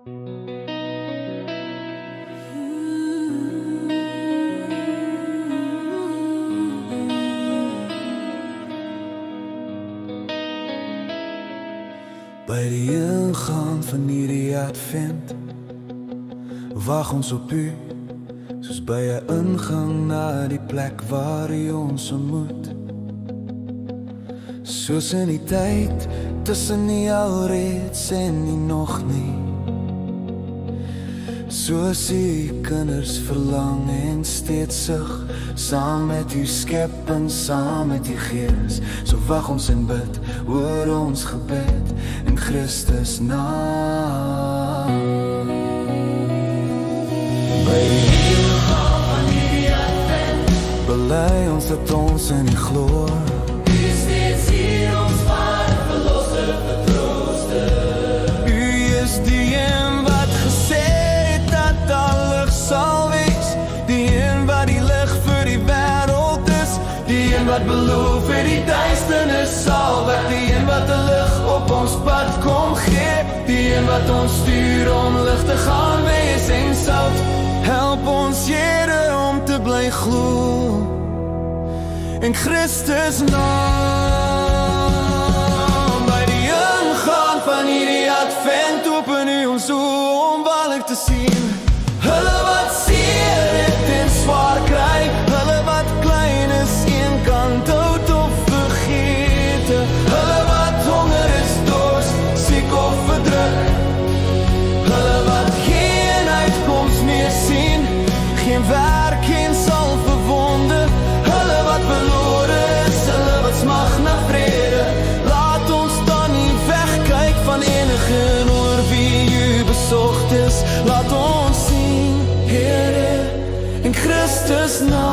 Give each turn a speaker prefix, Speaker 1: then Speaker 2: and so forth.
Speaker 1: By die ingang van hierdie advent wag ons op u, soos by 'n ingang na die plek waar u ons ontmoet. Soos in die tyd tussen die alreeds en die nog nie. Soos u kinders verlang en steeds sug, saam met u skepping, saam met u Gees. So wag ons en bid, hoor ons gebed in Christus naam. By die ingang van hierdie advent bely ons dat ons in u gloor. U is steeds hier, ons Vader, verlosser, vertrooster. U is die een wat gesê het dat daar lig sal wees, die een wat die lig vir die wêreld is, die een wat beloof het die duisternis sal weg, die een wat 'n lig op ons pad kom gee, die een wat ons stuur om lig te gaan wees en sout. Help ons Here om te bly glo in Christus naam. By die ingang van hierdie advent open u ons oë om waarlik te sien. Hulle wat seer het en swaar kry, hulle wat klein is, eenkant dood of vergete, hulle wat honger is, dors, siek of verdruk, hulle wat geen uitkoms meer sien, geen werk en sal verwonder, hulle wat verlore is, hulle wat smag na vrede. Laat ons dan nie wegkyk van enige oor wie u besocht is. Laat ons sien, Here, in Christus naam.